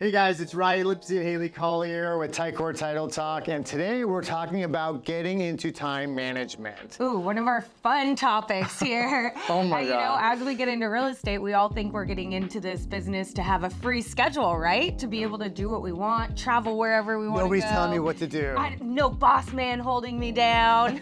Hey guys, it's Ryan Lipsy and Haley Collier with Ticor Title Talk, and today we're talking about getting into time management. Ooh, one of our fun topics here. Oh my You know, God. as we get into real estate, we all think we're getting into this business to have a free schedule, right? To be able to do what we want, travel wherever we want to go. Nobody's telling me what to do. No boss man holding me down.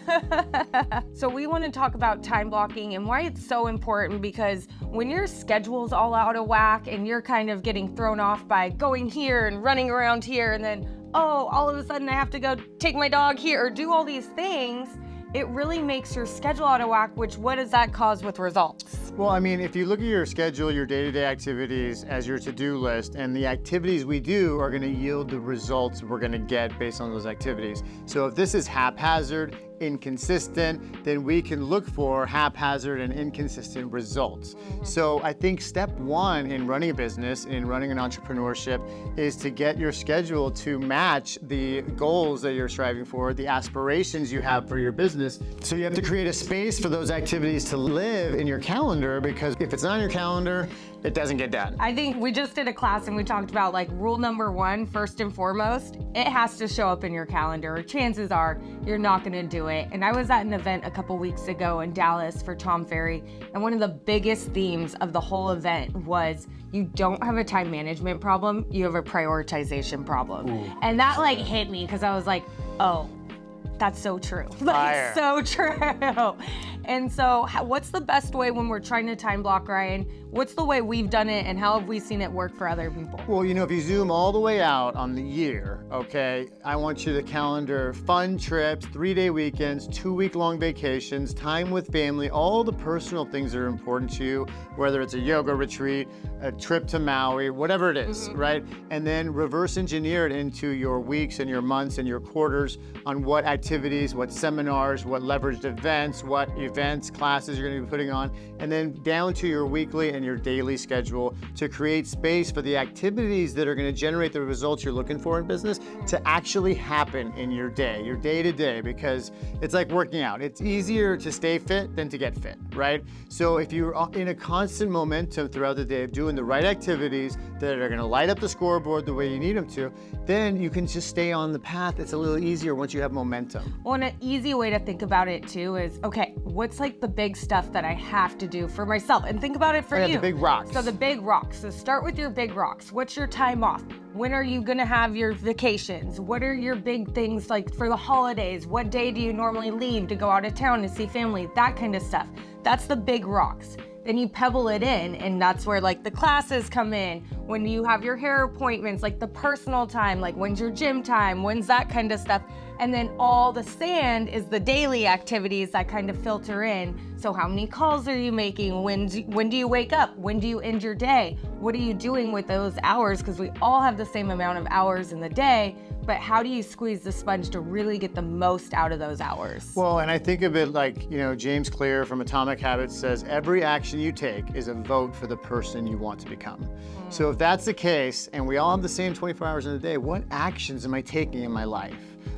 So we want to talk about time blocking and why it's so important, because when your schedule's all out of whack and you're kind of getting thrown off by going here and running around here, and then, oh, all of a sudden I have to go take my dog here or do all these things, it really makes your schedule out of whack, which what does that cause with results? Well, I mean, if you look at your schedule, your day-to-day activities as your to-do list, and the activities we do are going to yield the results we're going to get based on those activities. So if this is haphazard, inconsistent, then we can look for haphazard and inconsistent results. So I think step one in running a business, in running an entrepreneurship, is to get your schedule to match the goals that you're striving for, the aspirations you have for your business. So you have to create a space for those activities to live in your calendar, because if it's not on your calendar, it doesn't get done. I think we just did a class and we talked about, like, rule number one, first and foremost, it has to show up in your calendar, or chances are you're not going to do it. And I was at an event a couple weeks ago in Dallas for Tom Ferry, and one of the biggest themes of the whole event was you don't have a time management problem, you have a prioritization problem. Ooh. And that like hit me, because I was like, oh, that's so true. Fire. Like, so true. And so what's the best way when we're trying to time block, Ryan? What's the way we've done it, and how have we seen it work for other people? Well, you know, if you zoom all the way out on the year, okay, I want you to calendar fun trips, 3-day weekends, 2-week-long vacations, time with family, all the personal things that are important to you, whether it's a yoga retreat, a trip to Maui, whatever it is, right? And then reverse engineer it into your weeks and your months and your quarters on what activities, what seminars, what leveraged events, what events, classes you're going to be putting on, and then down to your weekly and your daily schedule to create space for the activities that are going to generate the results you're looking for in business to actually happen in your day to day, because it's like working out. It's easier to stay fit than to get fit, right? So if you're in a constant momentum throughout the day of doing the right activities that are going to light up the scoreboard the way you need them to, then you can just stay on the path. It's a little easier once you have momentum. Well, and an easy way to think about it too is, okay, what's like the big stuff that I have to do for myself? And think about it for you. The big rocks. So the big rocks. So start with your big rocks. What's your time off? When are you gonna have your vacations? What are your big things like for the holidays? What day do you normally leave to go out of town to see family? That kind of stuff. That's the big rocks. Then you pebble it in, and that's where like the classes come in. When you have your hair appointments, like the personal time, like when's your gym time, when's that kind of stuff. And then all the sand is the daily activities that kind of filter in. So how many calls are you making? When do you wake up? When do you end your day? What are you doing with those hours? Because we all have the same amount of hours in the day, but how do you squeeze the sponge to really get the most out of those hours? Well, and I think of it like, you know, James Clear from Atomic Habits says, every action you take is a vote for the person you want to become. So if that's the case, and we all have the same 24 hours in a day, what actions am I taking in my life?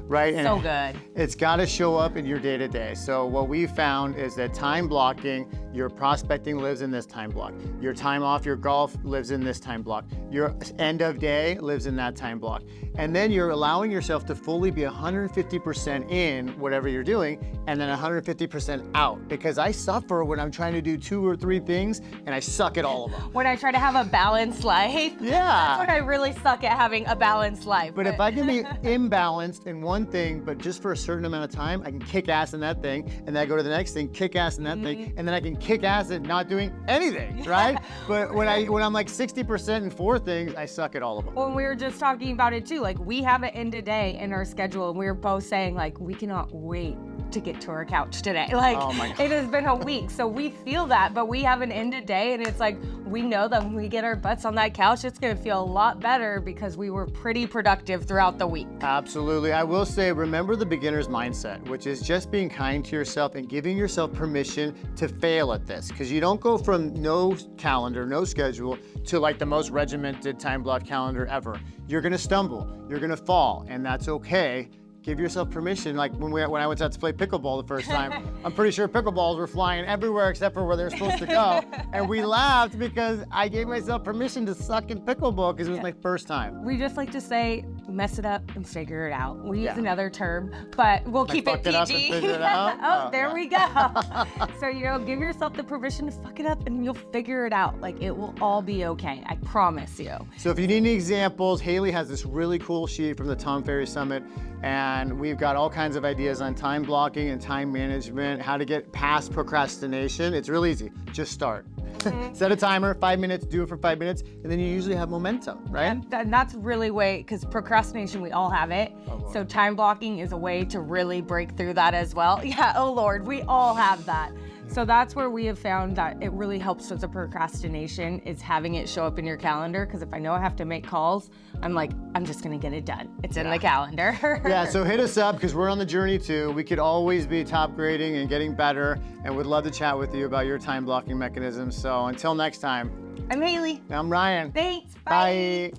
Right? So good. It's got to show up in your day-to-day. So what we found is that time blocking, your prospecting lives in this time block. Your time off, your golf lives in this time block. Your end of day lives in that time block. And then you're allowing yourself to fully be 150% in whatever you're doing, and then 150% out. Because I suffer when I'm trying to do 2 or 3 things, and I suck at all of them. When I try to have a balanced life, Yeah. that's when I really suck at having a balanced life. But if I can be imbalanced in one thing, but just for a certain amount of time, I can kick ass in that thing, and then I go to the next thing, kick ass in that thing, and then I can kick ass at not doing anything, right? But when I'm like 60% in 4 things, I suck at all of them. When we were just talking about it too, like we have an end of day in our schedule, and we were both saying like we cannot wait to get to our couch today. Like, oh my God. It has been a week, so we feel that, but we have an end of day, and it's like we know that when we get our butts on that couch, it's gonna feel a lot better because we were pretty productive throughout the week. Absolutely. I will say, remember the beginner's mindset, which is just being kind to yourself and giving yourself permission to fail at this. Because you don't go from no calendar, no schedule, to like the most regimented time block calendar ever. You're gonna stumble, you're gonna fall, and that's okay. give yourself permission. Like when I went out to play pickleball the first time, I'm pretty sure pickleballs were flying everywhere except for where they're supposed to go. And we laughed because I gave myself permission to suck in pickleball because it was my first time. We just like to say, mess it up and figure it out. We use Yeah. another term, but we'll keep it fuck it up and PG. figure it out? Oh, Oh, there yeah. we go. So, give yourself the permission to fuck it up and you'll figure it out. Like, it will all be okay. I promise you. So if you need any examples, Haley has this really cool sheet from the Tom Ferry Summit, and we've got all kinds of ideas on time blocking and time management, how to get past procrastination. It's real easy. Just start. Set a timer, 5 minutes, do it for 5 minutes, and then you usually have momentum, right? And that's really because procrastination, we all have it. So time blocking is a way to really break through that as well. Yeah, oh Lord, we all have that. So that's where we have found that it really helps with the procrastination is having it show up in your calendar. Because if I know I have to make calls, I'm like, I'm just gonna get it done. It's in the calendar. Yeah, so hit us up because we're on the journey too. We could always be top grading and getting better, and would love to chat with you about your time blocking mechanisms. So until next time, I'm Haley. I'm Ryan. Thanks. Bye.